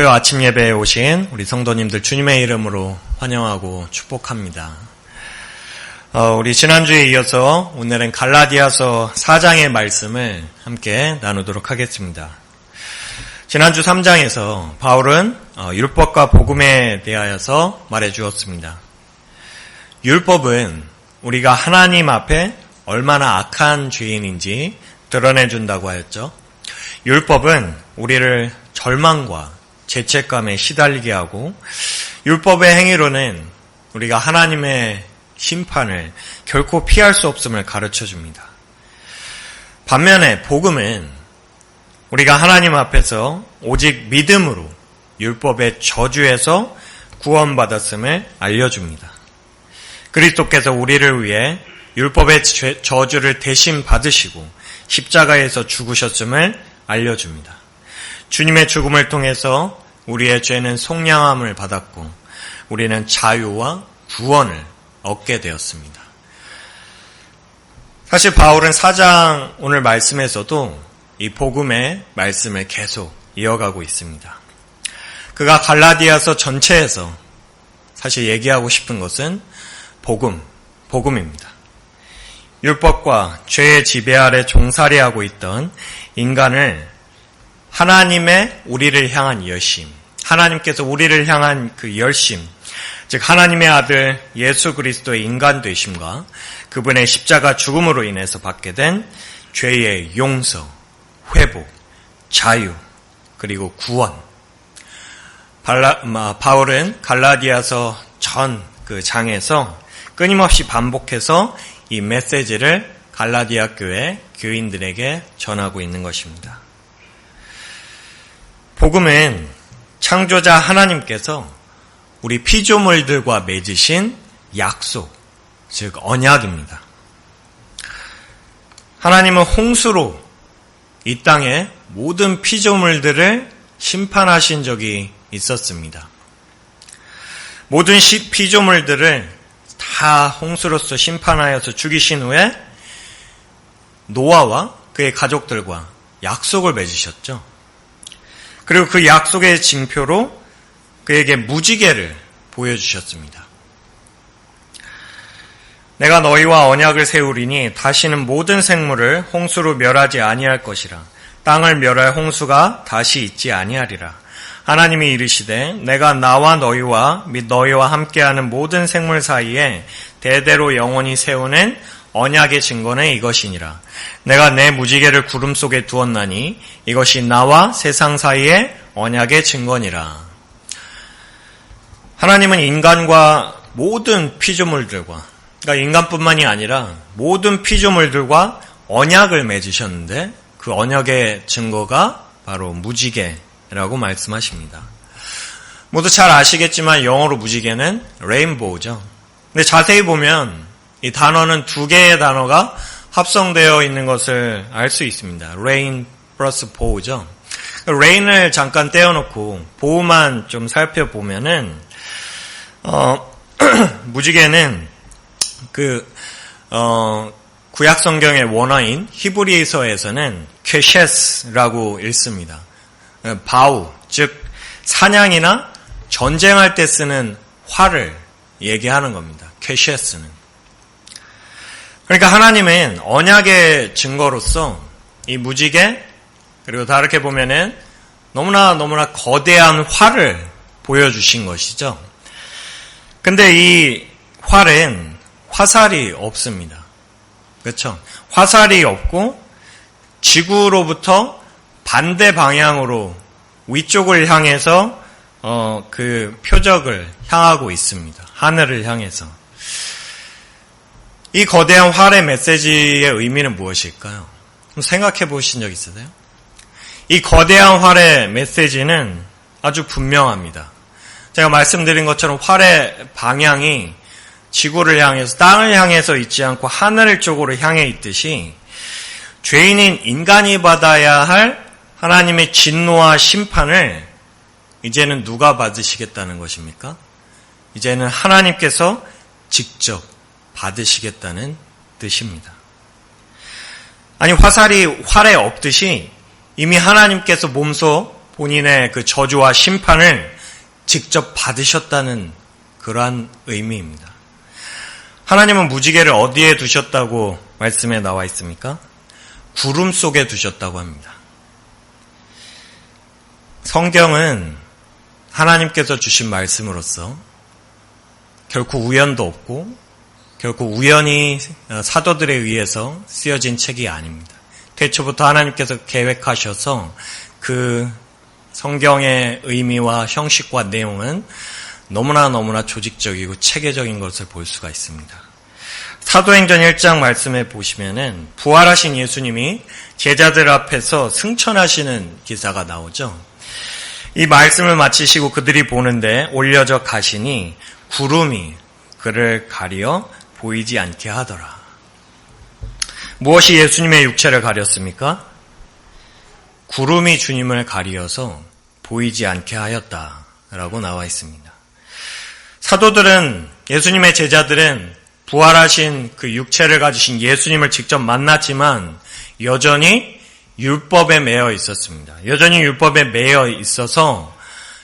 토요 아침 예배에 오신 우리 성도님들 주님의 이름으로 환영하고 축복합니다. 우리 지난주에 이어서 오늘은 갈라디아서 4장의 말씀을 함께 나누도록 하겠습니다. 지난주 3장에서 바울은 율법과 복음에 대하여서 말해주었습니다. 율법은 우리가 하나님 앞에 얼마나 악한 죄인인지 드러내준다고 하였죠. 율법은 우리를 절망과 죄책감에 시달리게 하고, 율법의 행위로는 우리가 하나님의 심판을 결코 피할 수 없음을 가르쳐줍니다. 반면에 복음은 우리가 하나님 앞에서 오직 믿음으로 율법의 저주에서 구원받았음을 알려줍니다. 그리스도께서 우리를 위해 율법의 저주를 대신 받으시고 십자가에서 죽으셨음을 알려줍니다. 주님의 죽음을 통해서 우리의 죄는 속량함을 받았고 우리는 자유와 구원을 얻게 되었습니다. 사실 바울은 4장 오늘 말씀에서도 이 복음의 말씀을 계속 이어가고 있습니다. 그가 갈라디아서 전체에서 사실 얘기하고 싶은 것은 복음입니다. 율법과 죄의 지배 아래 종살이하고 있던 인간을 하나님의 우리를 향한 열심, 하나님께서 우리를 향한 그 열심, 즉 하나님의 아들 예수 그리스도의 인간 되심과 그분의 십자가 죽음으로 인해서 받게 된 죄의 용서, 회복, 자유, 그리고 구원. 바울은 갈라디아서 전 그 장에서 끊임없이 반복해서 이 메시지를 갈라디아 교회 교인들에게 전하고 있는 것입니다. 복음은 창조자 하나님께서 우리 피조물들과 맺으신 약속, 즉 언약입니다. 하나님은 홍수로 이 땅의 모든 피조물들을 심판하신 적이 있었습니다. 모든 피조물들을 다 홍수로서 심판하여서 죽이신 후에 노아와 그의 가족들과 약속을 맺으셨죠. 그리고 그 약속의 징표로 그에게 무지개를 보여주셨습니다. 내가 너희와 언약을 세우리니 다시는 모든 생물을 홍수로 멸하지 아니할 것이라. 땅을 멸할 홍수가 다시 있지 아니하리라. 하나님이 이르시되 내가 나와 너희와 및 너희와 함께하는 모든 생물 사이에 대대로 영원히 세우는 언약의 증거는 이것이니라. 내가 내 무지개를 구름 속에 두었나니 이것이 나와 세상 사이의 언약의 증거니라. 하나님은 인간과 모든 피조물들과, 그러니까 인간뿐만이 아니라 모든 피조물들과 언약을 맺으셨는데 그 언약의 증거가 바로 무지개라고 말씀하십니다. 모두 잘 아시겠지만 영어로 무지개는 레인보우죠. 근데 자세히 보면 이 단어는 두 개의 단어가 합성되어 있는 것을 알 수 있습니다. 레인 플러스 보우죠. 레인을 잠깐 떼어놓고 보우만 좀 살펴보면은 무지개는 구약 성경의 원어인 히브리서에서는 퀘셰스라고 읽습니다. 바우, 즉 사냥이나 전쟁할 때 쓰는 활을 얘기하는 겁니다. 퀘셰스는. 그러니까 하나님은 언약의 증거로서 이 무지개, 그리고 다르게 보면은 너무나 거대한 활을 보여주신 것이죠. 근데 이 활은 화살이 없습니다. 그렇죠? 화살이 없고 지구로부터 반대 방향으로 위쪽을 향해서 그 표적을 향하고 있습니다. 하늘을 향해서. 이 거대한 활의 메시지의 의미는 무엇일까요? 생각해 보신 적 있으세요? 이 거대한 활의 메시지는 아주 분명합니다. 제가 말씀드린 것처럼 활의 방향이 지구를 향해서, 땅을 향해서 있지 않고 하늘 쪽으로 향해 있듯이 죄인인 인간이 받아야 할 하나님의 진노와 심판을 이제는 누가 받으시겠다는 것입니까? 이제는 하나님께서 직접 받으시겠다는 뜻입니다. 아니, 화살이 활에 없듯이 이미 하나님께서 몸소 본인의 그 저주와 심판을 직접 받으셨다는 그러한 의미입니다. 하나님은 무지개를 어디에 두셨다고 말씀에 나와 있습니까? 구름 속에 두셨다고 합니다. 성경은 하나님께서 주신 말씀으로서 결코 우연도 없고 결코 우연히 사도들에 의해서 쓰여진 책이 아닙니다. 태초부터 하나님께서 계획하셔서 그 성경의 의미와 형식과 내용은 너무나 조직적이고 체계적인 것을 볼 수가 있습니다. 사도행전 1장 말씀에 보시면은 부활하신 예수님이 제자들 앞에서 승천하시는 기사가 나오죠. 이 말씀을 마치시고 그들이 보는데 올려져 가시니 구름이 그를 가려 보이지 않게 하더라. 무엇이 예수님의 육체를 가렸습니까? 구름이 주님을 가리어서 보이지 않게 하였다라고 나와 있습니다. 사도들은, 예수님의 제자들은 부활하신 그 육체를 가지신 예수님을 직접 만났지만 여전히 율법에 매여 있었습니다. 여전히 율법에 매여 있어서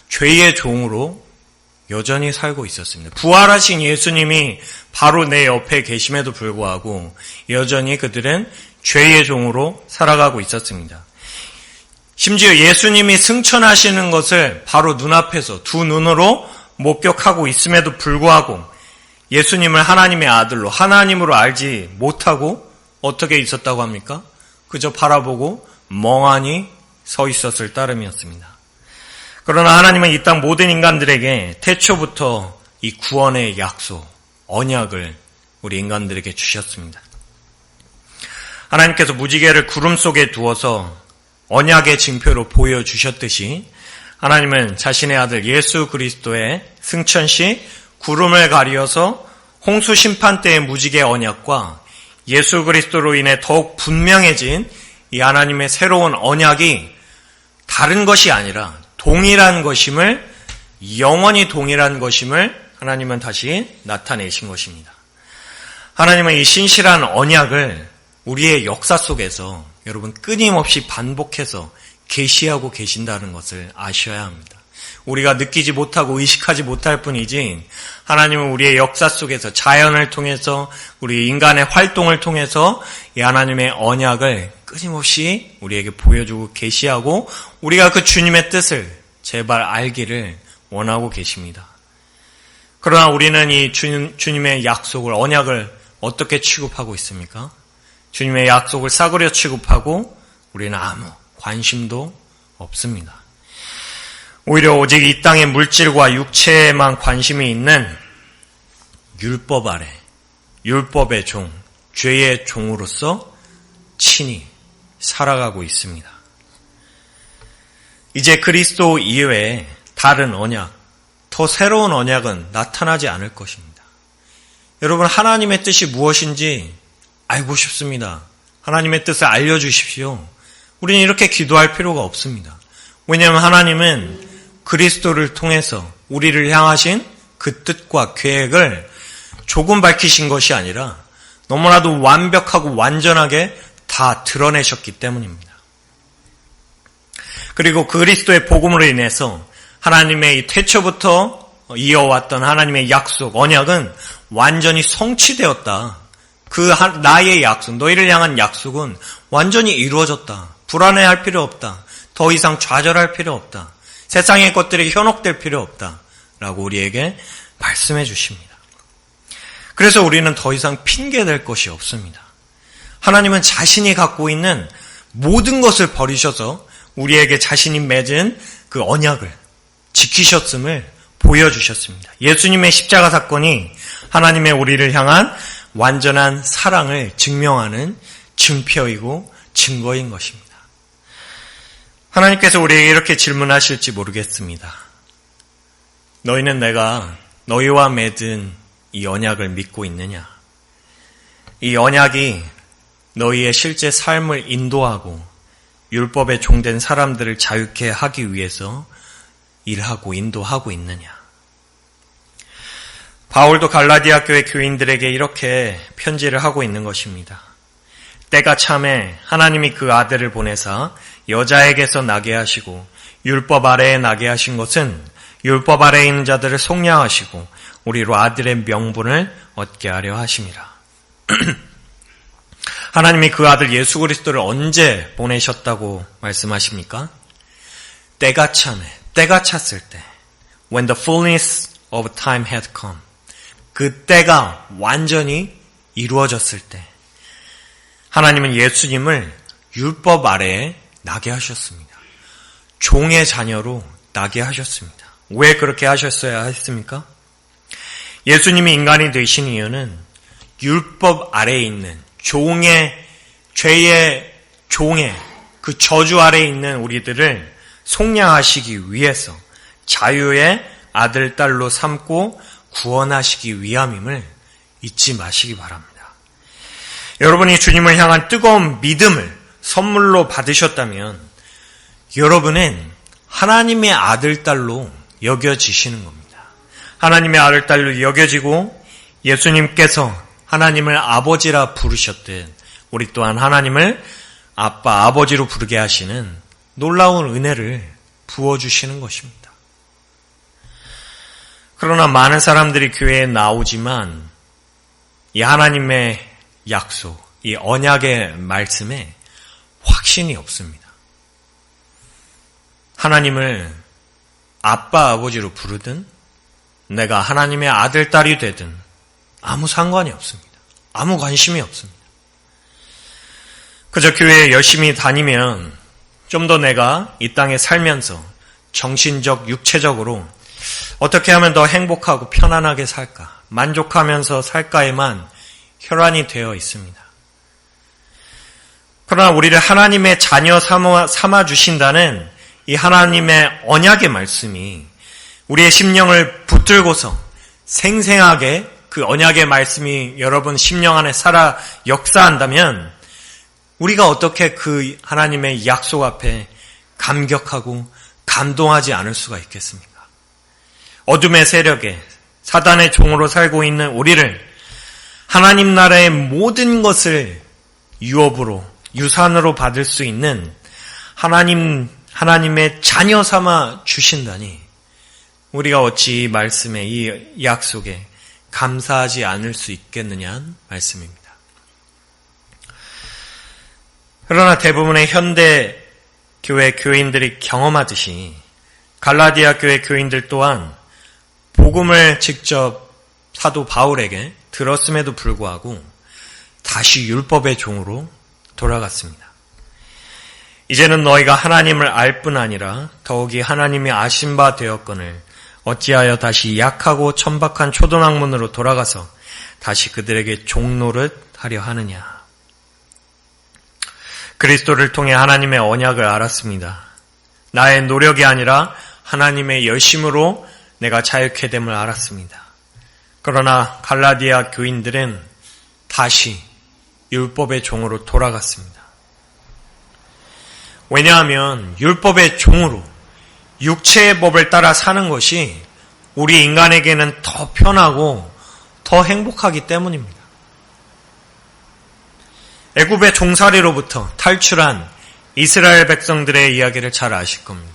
죄의 종으로 여전히 살고 있었습니다. 부활하신 예수님이 바로 내 옆에 계심에도 불구하고 여전히 그들은 죄의 종으로 살아가고 있었습니다. 심지어 예수님이 승천하시는 것을 바로 눈앞에서 두 눈으로 목격하고 있음에도 불구하고 예수님을 하나님의 아들로, 하나님으로 알지 못하고 어떻게 있었다고 합니까? 그저 바라보고 멍하니 서 있었을 따름이었습니다. 그러나 하나님은 이 땅 모든 인간들에게 태초부터 이 구원의 약속, 언약을 우리 인간들에게 주셨습니다. 하나님께서 무지개를 구름 속에 두어서 언약의 징표로 보여주셨듯이 하나님은 자신의 아들 예수 그리스도의 승천 시 구름을 가리어서 홍수 심판 때의 무지개 언약과 예수 그리스도로 인해 더욱 분명해진 이 하나님의 새로운 언약이 다른 것이 아니라 동일한 것임을, 영원히 동일한 것임을 하나님은 다시 나타내신 것입니다. 하나님은 이 신실한 언약을 우리의 역사 속에서 여러분 끊임없이 반복해서 계시하고 계신다는 것을 아셔야 합니다. 우리가 느끼지 못하고 의식하지 못할 뿐이지 하나님은 우리의 역사 속에서 자연을 통해서 우리 인간의 활동을 통해서 이 하나님의 언약을 끊임없이 우리에게 보여주고 계시하고 우리가 그 주님의 뜻을 제발 알기를 원하고 계십니다. 그러나 우리는 이 주님의 약속을, 언약을 어떻게 취급하고 있습니까? 주님의 약속을 싸구려 취급하고 우리는 아무 관심도 없습니다. 오히려 오직 이 땅의 물질과 육체에만 관심이 있는 율법 아래, 율법의 종, 죄의 종으로서 친히 살아가고 있습니다. 이제 그리스도 이외에 다른 언약, 더 새로운 언약은 나타나지 않을 것입니다. 여러분, 하나님의 뜻이 무엇인지 알고 싶습니다. 하나님의 뜻을 알려주십시오. 우리는 이렇게 기도할 필요가 없습니다. 왜냐하면 하나님은 그리스도를 통해서 우리를 향하신 그 뜻과 계획을 조금 밝히신 것이 아니라 너무나도 완벽하고 완전하게 다 드러내셨기 때문입니다. 그리고 그리스도의 복음으로 인해서 하나님의 이 태초부터 이어왔던 하나님의 약속, 언약은 완전히 성취되었다. 그 나의 약속, 너희를 향한 약속은 완전히 이루어졌다. 불안해할 필요 없다. 더 이상 좌절할 필요 없다. 세상의 것들이 현혹될 필요 없다. 라고 우리에게 말씀해 주십니다. 그래서 우리는 더 이상 핑계댈 것이 없습니다. 하나님은 자신이 갖고 있는 모든 것을 버리셔서 우리에게 자신이 맺은 그 언약을 지키셨음을 보여주셨습니다. 예수님의 십자가 사건이 하나님의 우리를 향한 완전한 사랑을 증명하는 증표이고 증거인 것입니다. 하나님께서 우리에게 이렇게 질문하실지 모르겠습니다. 너희는 내가 너희와 맺은 이 언약을 믿고 있느냐? 이 언약이 너희의 실제 삶을 인도하고 율법에 종된 사람들을 자유케 하기 위해서 일하고 인도하고 있느냐? 바울도 갈라디아 교회 교인들에게 이렇게 편지를 하고 있는 것입니다. 때가 참에 하나님이 그 아들을 보내사 여자에게서 나게 하시고 율법 아래에 나게 하신 것은 율법 아래에 있는 자들을 속량하시고 우리로 아들의 명분을 얻게 하려 하심이라. 하나님이 그 아들 예수 그리스도를 언제 보내셨다고 말씀하십니까? 때가 찼을 때, when the fullness of time had come, 그 때가 완전히 이루어졌을 때, 하나님은 예수님을 율법 아래에 나게 하셨습니다. 종의 자녀로 나게 하셨습니다. 왜 그렇게 하셨어야 했습니까? 예수님이 인간이 되신 이유는 율법 아래에 있는 죄의 종의 그 저주 아래에 있는 우리들을 속량하시기 위해서 자유의 아들, 딸로 삼고 구원하시기 위함임을 잊지 마시기 바랍니다. 여러분이 주님을 향한 뜨거운 믿음을 선물로 받으셨다면 여러분은 하나님의 아들, 딸로 여겨지시는 겁니다. 하나님의 아들, 딸로 여겨지고 예수님께서 하나님을 아버지라 부르셨듯 우리 또한 하나님을 아빠, 아버지로 부르게 하시는 놀라운 은혜를 부어주시는 것입니다. 그러나 많은 사람들이 교회에 나오지만 이 하나님의 약속, 이 언약의 말씀에 확신이 없습니다. 하나님을 아빠, 아버지로 부르든 내가 하나님의 아들, 딸이 되든 아무 상관이 없습니다. 아무 관심이 없습니다. 그저 교회에 열심히 다니면 좀 더 내가 이 땅에 살면서 정신적, 육체적으로 어떻게 하면 더 행복하고 편안하게 살까, 만족하면서 살까에만 혈안이 되어 있습니다. 그러나 우리를 하나님의 자녀 삼아 주신다는 이 하나님의 언약의 말씀이 우리의 심령을 붙들고서 생생하게 그 언약의 말씀이 여러분 심령 안에 살아 역사한다면 우리가 어떻게 그 하나님의 약속 앞에 감격하고 감동하지 않을 수가 있겠습니까? 어둠의 세력에 사단의 종으로 살고 있는 우리를 하나님 나라의 모든 것을 유업으로, 유산으로 받을 수 있는 하나님의 자녀 삼아 주신다니 우리가 어찌 이 말씀에, 이 약속에 감사하지 않을 수 있겠느냐는 말씀입니다. 그러나 대부분의 현대 교회 교인들이 경험하듯이 갈라디아 교회 교인들 또한 복음을 직접 사도 바울에게 들었음에도 불구하고 다시 율법의 종으로 돌아갔습니다. 이제는 너희가 하나님을 알 뿐 아니라 더욱이 하나님이 아신 바 되었거늘 어찌하여 다시 약하고 천박한 초등학문으로 돌아가서 다시 그들에게 종노릇 하려 하느냐. 그리스도를 통해 하나님의 언약을 알았습니다. 나의 노력이 아니라 하나님의 열심으로 내가 자유케 됨을 알았습니다. 그러나 갈라디아 교인들은 다시 율법의 종으로 돌아갔습니다. 왜냐하면 율법의 종으로 육체의 법을 따라 사는 것이 우리 인간에게는 더 편하고 더 행복하기 때문입니다. 애굽의 종살이로부터 탈출한 이스라엘 백성들의 이야기를 잘 아실 겁니다.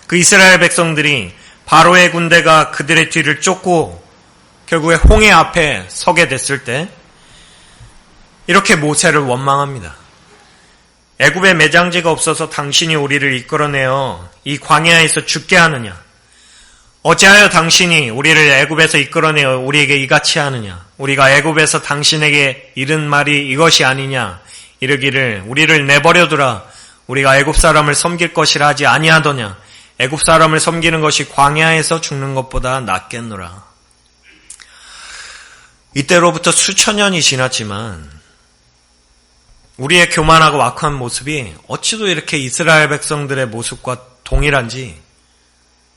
그 이스라엘 백성들이 바로의 군대가 그들의 뒤를 쫓고 결국에 홍해 앞에 서게 됐을 때 이렇게 모세를 원망합니다. 애굽에 매장지가 없어서 당신이 우리를 이끌어내어 이 광야에서 죽게 하느냐? 어찌하여 당신이 우리를 애굽에서 이끌어내어 우리에게 이같이 하느냐? 우리가 애굽에서 당신에게 이른 말이 이것이 아니냐? 이르기를 우리를 내버려두라. 우리가 애굽 사람을 섬길 것이라 하지 아니하더냐? 애굽 사람을 섬기는 것이 광야에서 죽는 것보다 낫겠노라. 이때로부터 수천 년이 지났지만 우리의 교만하고 악한 모습이 어찌도 이렇게 이스라엘 백성들의 모습과 동일한지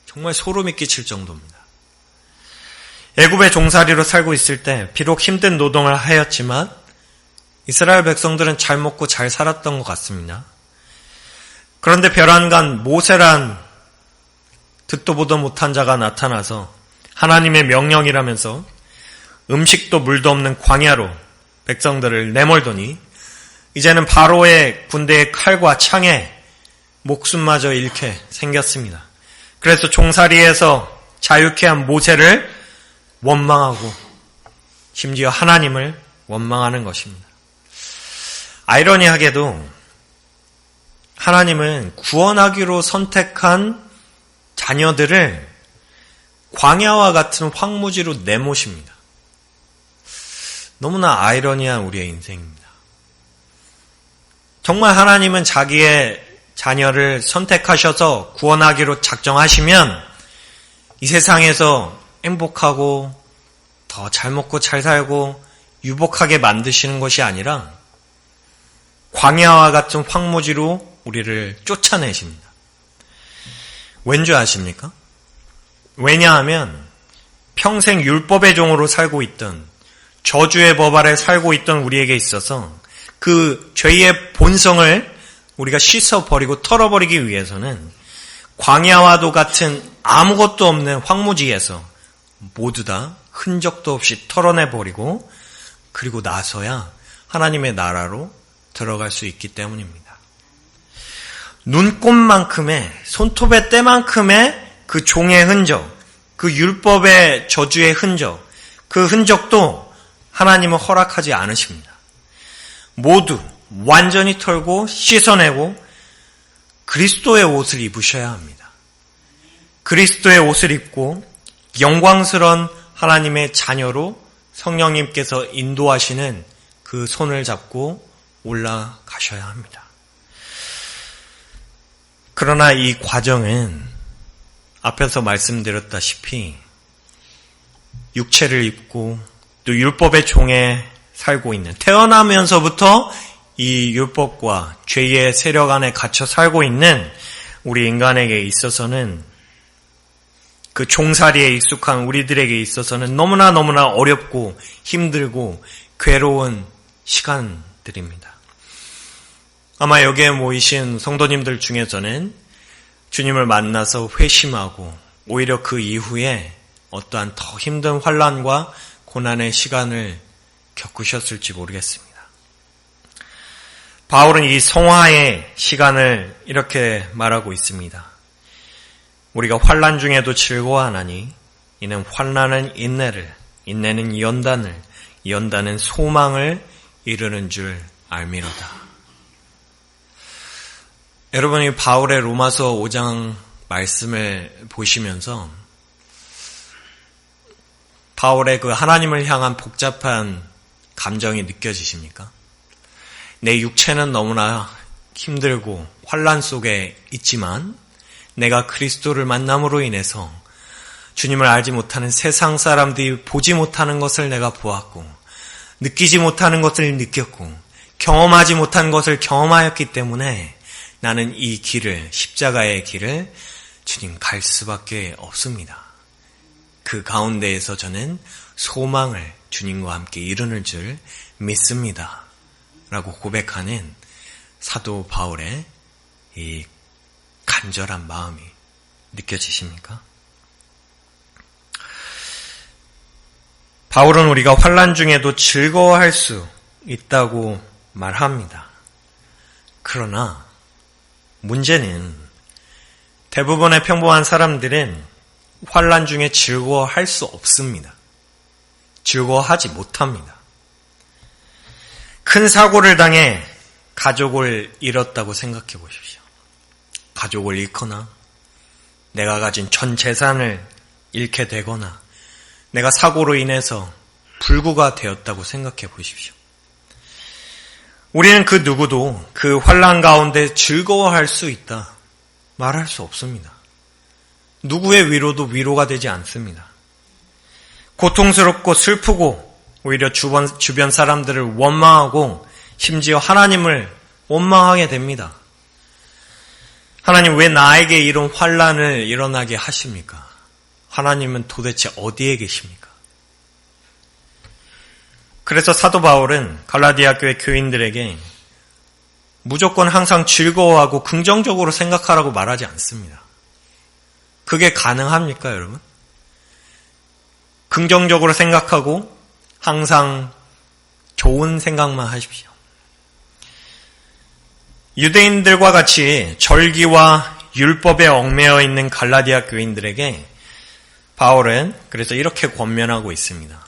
정말 소름이 끼칠 정도입니다. 애굽의 종살이로 살고 있을 때 비록 힘든 노동을 하였지만 이스라엘 백성들은 잘 먹고 잘 살았던 것 같습니다. 그런데 별안간 모세란 듣도 보도 못한 자가 나타나서 하나님의 명령이라면서 음식도 물도 없는 광야로 백성들을 내몰더니 이제는 바로의 군대의 칼과 창에 목숨마저 잃게 생겼습니다. 그래서 종살이에서 자유케 한 모세를 원망하고 심지어 하나님을 원망하는 것입니다. 아이러니하게도 하나님은 구원하기로 선택한 자녀들을 광야와 같은 황무지로 내모십니다. 너무나 아이러니한 우리의 인생입니다. 정말 하나님은 자기의 자녀를 선택하셔서 구원하기로 작정하시면 이 세상에서 행복하고 더 잘 먹고 잘 살고 유복하게 만드시는 것이 아니라 광야와 같은 황무지로 우리를 쫓아내십니다. 왠지 아십니까? 왜냐하면 평생 율법의 종으로 살고 있던 저주의 법 아래 살고 있던 우리에게 있어서 그 죄의 본성을 우리가 씻어버리고 털어버리기 위해서는 광야와도 같은 아무것도 없는 황무지에서 모두 다 흔적도 없이 털어내버리고 그리고 나서야 하나님의 나라로 들어갈 수 있기 때문입니다. 눈꼽만큼의 손톱의 때만큼의 그 종의 흔적, 그 율법의 저주의 흔적, 그 흔적도 하나님은 허락하지 않으십니다. 모두 완전히 털고 씻어내고 그리스도의 옷을 입으셔야 합니다. 그리스도의 옷을 입고 영광스러운 하나님의 자녀로 성령님께서 인도하시는 그 손을 잡고 올라가셔야 합니다. 그러나 이 과정은 앞에서 말씀드렸다시피 육체를 입고 또 율법의 종에 살고 있는, 태어나면서부터 이 율법과 죄의 세력 안에 갇혀 살고 있는 우리 인간에게 있어서는, 그 종살이에 익숙한 우리들에게 있어서는 너무나 어렵고 힘들고 괴로운 시간들입니다. 아마 여기에 모이신 성도님들 중에서는 주님을 만나서 회심하고 오히려 그 이후에 어떠한 더 힘든 환난과 고난의 시간을 겪으셨을지 모르겠습니다. 바울은 이 성화의 시간을 이렇게 말하고 있습니다. 우리가 환난 중에도 즐거워하나니 이는 환난은 인내를, 인내는 연단을, 연단은 소망을 이루는 줄 알미로다. 여러분이 바울의 로마서 5장 말씀을 보시면서 바울의 그 하나님을 향한 복잡한 감정이 느껴지십니까? 내 육체는 너무나 힘들고 환난 속에 있지만 내가 그리스도를 만남으로 인해서 주님을 알지 못하는 세상 사람들이 보지 못하는 것을 내가 보았고 느끼지 못하는 것을 느꼈고 경험하지 못한 것을 경험하였기 때문에 나는 이 길을, 십자가의 길을 주님 갈 수밖에 없습니다. 그 가운데에서 저는 소망을 주님과 함께 이루는 줄 믿습니다. 라고 고백하는 사도 바울의 이 간절한 마음이 느껴지십니까? 바울은 우리가 환난 중에도 즐거워할 수 있다고 말합니다. 그러나 문제는 대부분의 평범한 사람들은 환난 중에 즐거워할 수 없습니다. 즐거워하지 못합니다. 큰 사고를 당해 가족을 잃었다고 생각해 보십시오. 가족을 잃거나 내가 가진 전 재산을 잃게 되거나 내가 사고로 인해서 불구가 되었다고 생각해 보십시오. 우리는 그 누구도 그 환난 가운데 즐거워할 수 있다 말할 수 없습니다. 누구의 위로도 위로가 되지 않습니다. 고통스럽고 슬프고 오히려 주변 사람들을 원망하고 심지어 하나님을 원망하게 됩니다. 하나님 왜 나에게 이런 환난을 일어나게 하십니까? 하나님은 도대체 어디에 계십니까? 그래서 사도 바울은 갈라디아 교회 교인들에게 무조건 항상 즐거워하고 긍정적으로 생각하라고 말하지 않습니다. 그게 가능합니까, 여러분? 긍정적으로 생각하고 항상 좋은 생각만 하십시오. 유대인들과 같이 절기와 율법에 얽매여 있는 갈라디아 교인들에게 바울은 그래서 이렇게 권면하고 있습니다.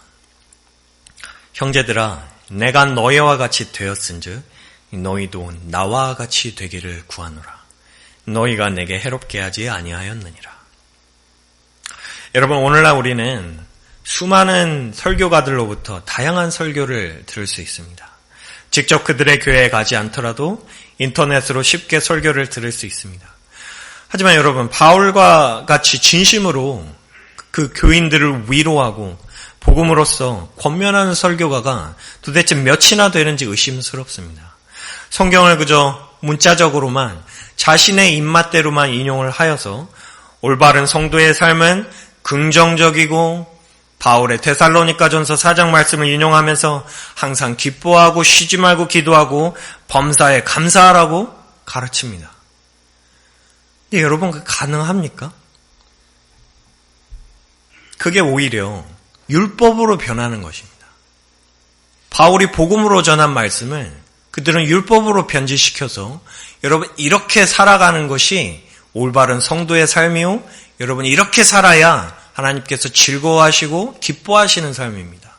형제들아, 내가 너희와 같이 되었은즉 너희도 나와 같이 되기를 구하노라. 너희가 내게 해롭게 하지 아니하였느니라. 여러분, 오늘날 우리는 수많은 설교가들로부터 다양한 설교를 들을 수 있습니다. 직접 그들의 교회에 가지 않더라도 인터넷으로 쉽게 설교를 들을 수 있습니다. 하지만 여러분, 바울과 같이 진심으로 그 교인들을 위로하고 복음으로써 권면하는 설교가가 도대체 몇이나 되는지 의심스럽습니다. 성경을 그저 문자적으로만 자신의 입맛대로만 인용을 하여서 올바른 성도의 삶은 긍정적이고 바울의 데살로니가전서 4장 말씀을 인용하면서 항상 기뻐하고 쉬지 말고 기도하고 범사에 감사하라고 가르칩니다. 근데 여러분, 그게 가능합니까? 그게 오히려 율법으로 변하는 것입니다. 바울이 복음으로 전한 말씀을 그들은 율법으로 변질시켜서 여러분, 이렇게 살아가는 것이 올바른 성도의 삶이요, 여러분 이렇게 살아야 하나님께서 즐거워하시고 기뻐하시는 삶입니다.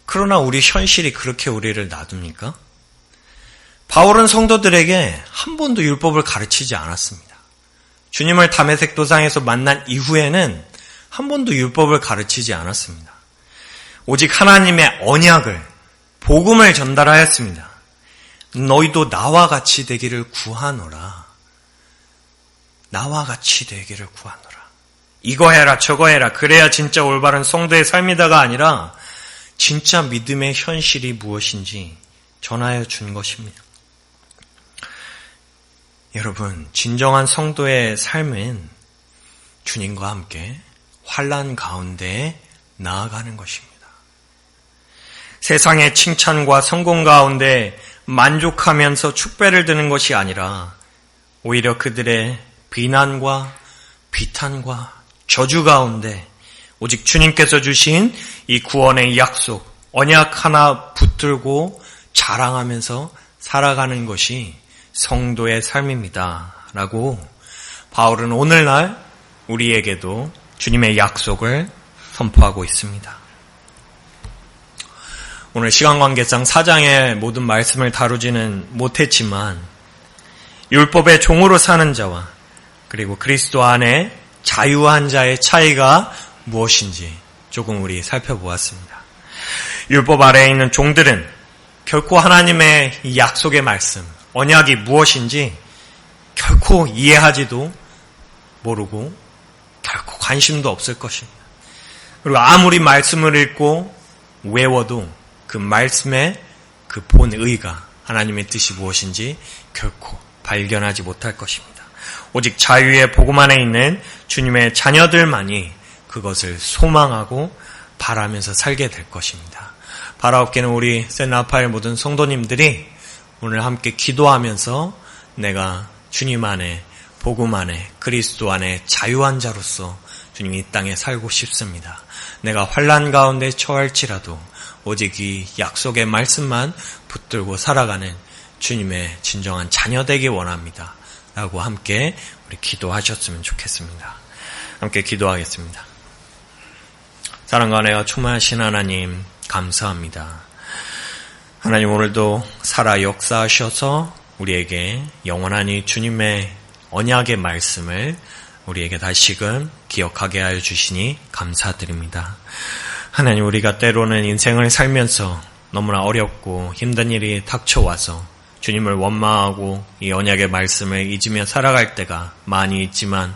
그러나 우리 현실이 그렇게 우리를 놔둡니까? 바울은 성도들에게 한 번도 율법을 가르치지 않았습니다. 주님을 다메섹 도상에서 만난 이후에는 한 번도 율법을 가르치지 않았습니다. 오직 하나님의 언약을, 복음을 전달하였습니다. 너희도 나와 같이 되기를 구하노라. 나와 같이 되기를 구하노라. 이거 해라 저거 해라 그래야 진짜 올바른 성도의 삶이다가 아니라 진짜 믿음의 현실이 무엇인지 전하여 준 것입니다. 여러분, 진정한 성도의 삶은 주님과 함께 환난 가운데 나아가는 것입니다. 세상의 칭찬과 성공 가운데 만족하면서 축배를 드는 것이 아니라 오히려 그들의 비난과 비탄과 저주 가운데 오직 주님께서 주신 이 구원의 약속, 언약 하나 붙들고 자랑하면서 살아가는 것이 성도의 삶입니다. 라고 바울은 오늘날 우리에게도 주님의 약속을 선포하고 있습니다. 오늘 시간 관계상 4장의 모든 말씀을 다루지는 못했지만 율법의 종으로 사는 자와 그리고 그리스도 안에 자유한 자의 차이가 무엇인지 조금 우리 살펴보았습니다. 율법 아래에 있는 종들은 결코 하나님의 이 약속의 말씀, 언약이 무엇인지 결코 이해하지도 모르고 결코 관심도 없을 것입니다. 그리고 아무리 말씀을 읽고 외워도 그 말씀의 그 본의가 하나님의 뜻이 무엇인지 결코 발견하지 못할 것입니다. 오직 자유의 복음 안에 있는 주님의 자녀들만이 그것을 소망하고 바라면서 살게 될 것입니다. 바라옵기는 우리 샌라파엘 모든 성도님들이 오늘 함께 기도하면서 내가 주님 안에, 복음 안에, 그리스도 안에 자유한 자로서 주님 이 땅에 살고 싶습니다. 내가 환난 가운데 처할지라도 오직 이 약속의 말씀만 붙들고 살아가는 주님의 진정한 자녀 되기 원합니다. 라고 함께 우리 기도하셨으면 좋겠습니다. 함께 기도하겠습니다. 사랑과 은혜가 충만하신 하나님 감사합니다. 하나님, 오늘도 살아 역사하셔서 우리에게 영원하니 주님의 언약의 말씀을 우리에게 다시금 기억하게 하여 주시니 감사드립니다. 하나님, 우리가 때로는 인생을 살면서 너무나 어렵고 힘든 일이 닥쳐와서 주님을 원망하고 이 언약의 말씀을 잊으며 살아갈 때가 많이 있지만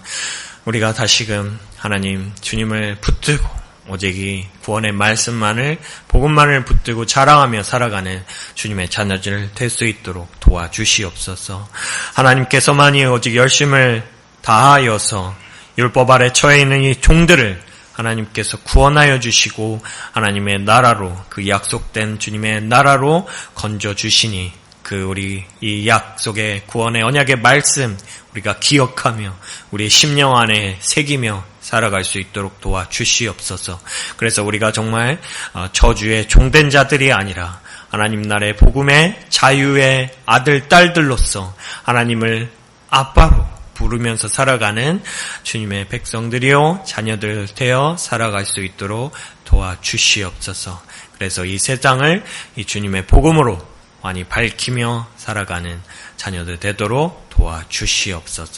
우리가 다시금 하나님 주님을 붙들고 오직 이 구원의 말씀만을, 복음만을 붙들고 자랑하며 살아가는 주님의 자녀들 될 수 있도록 도와주시옵소서. 하나님께서만이 오직 열심을 다하여서 율법 아래 처해 있는 이 종들을 하나님께서 구원하여 주시고 하나님의 나라로, 그 약속된 주님의 나라로 건져 주시니 그 우리 이 약속의 구원의 언약의 말씀 우리가 기억하며 우리의 심령 안에 새기며 살아갈 수 있도록 도와주시옵소서. 그래서 우리가 정말 저주의 종된 자들이 아니라 하나님 나라의 복음의 자유의 아들, 딸들로서 하나님을 아빠로 부르면서 살아가는 주님의 백성들이요 자녀들 되어 살아갈 수 있도록 도와주시옵소서. 그래서 이 세상을 이 주님의 복음으로 많이 밝히며 살아가는 자녀들 되도록 도와주시옵소서.